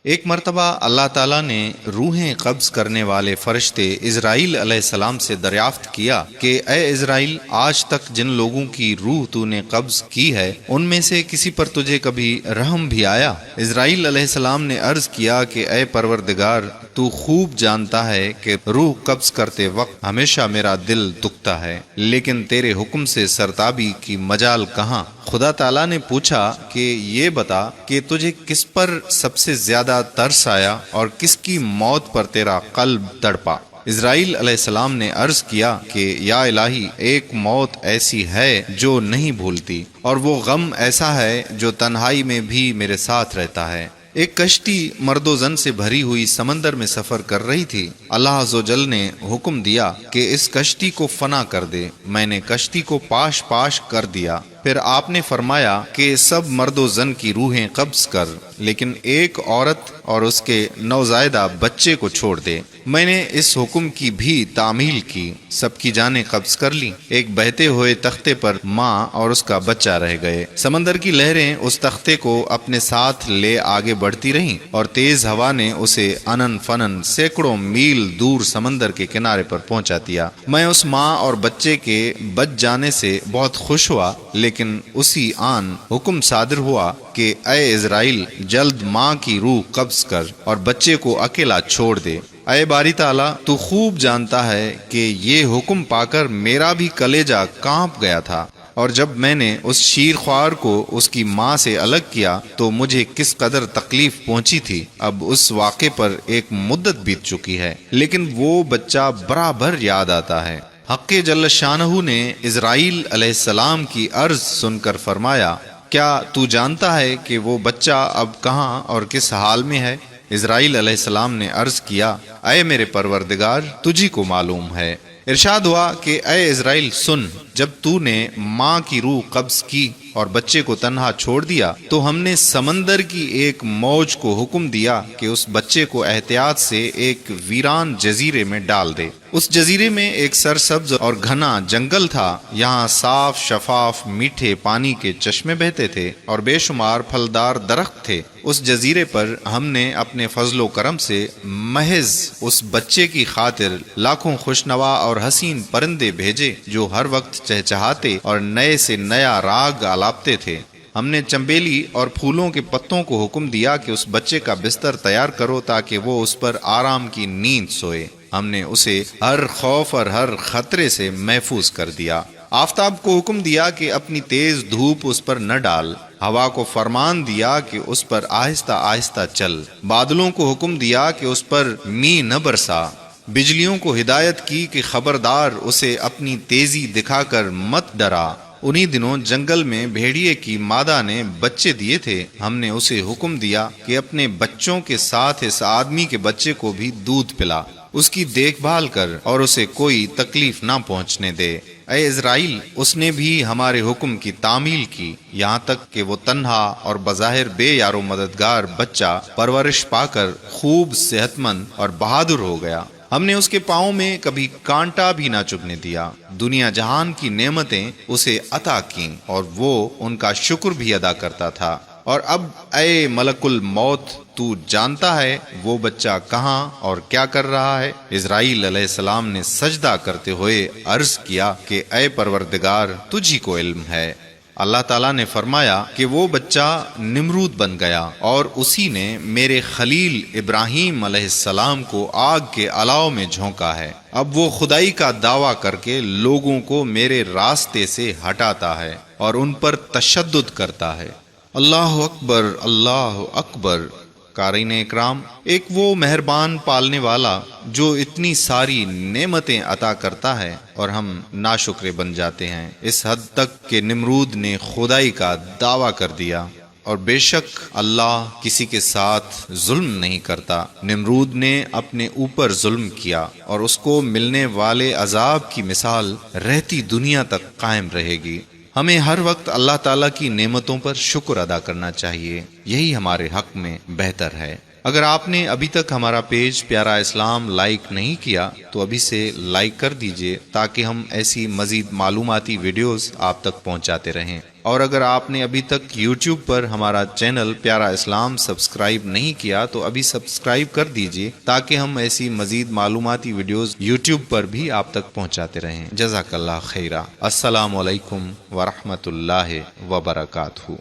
ایک مرتبہ اللہ تعالیٰ نے روحیں قبض کرنے والے فرشتے اسرائیل علیہ السلام سے دریافت کیا کہ اے اسرائیل، آج تک جن لوگوں کی روح تو نے قبض کی ہے ان میں سے کسی پر تجھے کبھی رحم بھی آیا؟ اسرائیل علیہ السلام نے عرض کیا کہ اے پروردگار، تو خوب جانتا ہے کہ روح قبض کرتے وقت ہمیشہ میرا دل دکھتا ہے، لیکن تیرے حکم سے سرتابی کی مجال کہاں؟ خدا تعالیٰ نے پوچھا کہ یہ بتا کہ تجھے کس پر سب سے زیادہ ترس آیا اور کس کی موت پر تیرا قلب تڑپا؟ اسرائیل علیہ السلام نے عرض کیا کہ یا الہی، ایک موت ایسی ہے جو نہیں بھولتی، اور وہ غم ایسا ہے جو تنہائی میں بھی میرے ساتھ رہتا ہے۔ ایک کشتی مرد و زن سے بھری ہوئی سمندر میں سفر کر رہی تھی۔ اللہ عز و جل نے حکم دیا کہ اس کشتی کو فنا کر دے۔ میں نے کشتی کو پاش پاش کر دیا۔ پھر آپ نے فرمایا کہ سب مرد و زن کی روحیں قبض کر، لیکن ایک عورت اور اس کے نوزائیدہ بچے کو چھوڑ دے۔ میں نے اس حکم کی بھی تعمیل کی، سب کی جانیں قبض کر لی۔ ایک بہتے ہوئے تختے پر ماں اور اس کا بچہ رہ گئے۔ سمندر کی لہریں اس تختے کو اپنے ساتھ لے آگے بڑھتی رہیں، اور تیز ہوا نے اسے انن فنن سینکڑوں میل دور سمندر کے کنارے پر پہنچا دیا۔ میں اس ماں اور بچے کے بچ جانے سے بہت خوش ہوا، لیکن اسی آن حکم صادر ہوا کہ اے اسرائیل، جلد ماں کی روح قبض کر اور بچے کو اکیلا چھوڑ دے۔ اے باری تعالیٰ، تو خوب جانتا ہے کہ یہ حکم پا کر میرا بھی کلیجہ کانپ گیا تھا، اور جب میں نے اس شیر خوار کو اس کی ماں سے الگ کیا تو مجھے کس قدر تکلیف پہنچی تھی۔ اب اس واقعے پر ایک مدت بیت چکی ہے، لیکن وہ بچہ برابر یاد آتا ہے۔ حق جل شانہ نے اسرائیل علیہ السلام کی عرض سن کر فرمایا، کیا تو جانتا ہے کہ وہ بچہ اب کہاں اور کس حال میں ہے؟ اسرائیل علیہ السلام نے عرض کیا، اے میرے پروردگار، تجھی کو معلوم ہے۔ ارشاد ہوا کہ اے اسرائیل سن، جب تو نے ماں کی روح قبض کی اور بچے کو تنہا چھوڑ دیا تو ہم نے سمندر کی ایک موج کو حکم دیا کہ اس بچے کو احتیاط سے ایک ویران جزیرے میں ڈال دے۔ اس جزیرے میں ایک سرسبز اور گھنا جنگل تھا، یہاں صاف شفاف میٹھے پانی کے چشمے بہتے تھے اور بے شمار پھلدار درخت تھے۔ اس جزیرے پر ہم نے اپنے فضل و کرم سے محض اس بچے کی خاطر لاکھوں خوشنوا اور حسین پرندے بھیجے جو ہر وقت چہچہاتے اور نئے سے نیا راگ آلاپتے تھے۔ ہم نے چمبیلی اور پھولوں کے پتوں کو حکم دیا کہ اس بچے کا بستر تیار کرو تاکہ وہ اس پر آرام کی نیند سوئے۔ ہم نے اسے ہر خوف اور ہر خطرے سے محفوظ کر دیا۔ آفتاب کو حکم دیا کہ اپنی تیز دھوپ اس پر نہ ڈال، ہوا کو فرمان دیا کہ اس پر آہستہ آہستہ چل، بادلوں کو حکم دیا کہ اس پر می نہ برسا، بجلیوں کو ہدایت کی کہ خبردار اسے اپنی تیزی دکھا کر مت ڈرا۔ انہی دنوں جنگل میں بھیڑیے کی مادہ نے بچے دیے تھے، ہم نے اسے حکم دیا کہ اپنے بچوں کے ساتھ اس آدمی کے بچے کو بھی دودھ پلا، اس کی دیکھ بھال کر اور اسے کوئی تکلیف نہ پہنچنے دے۔ اے اسرائیل، اس نے بھی ہمارے حکم کی تعمیل کی، یہاں تک کہ وہ تنہا اور بظاہر بے یار و مددگار بچہ پرورش پا کر خوب صحت مند اور بہادر ہو گیا۔ ہم نے اس کے پاؤں میں کبھی کانٹا بھی نہ چبھنے دیا۔ دنیا جہان کی نعمتیں اسے عطا کیں اور وہ ان کا شکر بھی ادا کرتا تھا۔ اور اب اے ملک الموت، تو جانتا ہے وہ بچہ کہاں اور کیا کر رہا ہے؟ اسرائیل علیہ السلام نے سجدہ کرتے ہوئے عرض کیا کہ اے پروردگار، تجھی کو علم ہے۔ اللہ تعالیٰ نے فرمایا کہ وہ بچہ نمرود بن گیا، اور اسی نے میرے خلیل ابراہیم علیہ السلام کو آگ کے الاؤ میں جھونکا ہے۔ اب وہ خدائی کا دعویٰ کر کے لوگوں کو میرے راستے سے ہٹاتا ہے اور ان پر تشدد کرتا ہے۔ اللہ اکبر، اللہ اکبر۔ قارئین اکرام، ایک وہ مہربان پالنے والا جو اتنی ساری نعمتیں عطا کرتا ہے اور ہم ناشکرے بن جاتے ہیں، اس حد تک کہ نمرود نے خدائی کا دعویٰ کر دیا۔ اور بے شک اللہ کسی کے ساتھ ظلم نہیں کرتا۔ نمرود نے اپنے اوپر ظلم کیا اور اس کو ملنے والے عذاب کی مثال رہتی دنیا تک قائم رہے گی۔ ہمیں ہر وقت اللہ تعالیٰ کی نعمتوں پر شکر ادا کرنا چاہیے، یہی ہمارے حق میں بہتر ہے۔ اگر آپ نے ابھی تک ہمارا پیج پیارا اسلام لائک نہیں کیا تو ابھی سے لائک کر دیجئے تاکہ ہم ایسی مزید معلوماتی ویڈیوز آپ تک پہنچاتے رہیں۔ اور اگر آپ نے ابھی تک YouTube پر ہمارا چینل پیارا اسلام سبسکرائب نہیں کیا تو ابھی سبسکرائب کر دیجئے تاکہ ہم ایسی مزید معلوماتی ویڈیوز YouTube پر بھی آپ تک پہنچاتے رہیں۔ جزاک اللہ خیرہ۔ السلام علیکم ورحمۃ اللہ وبرکاتہ۔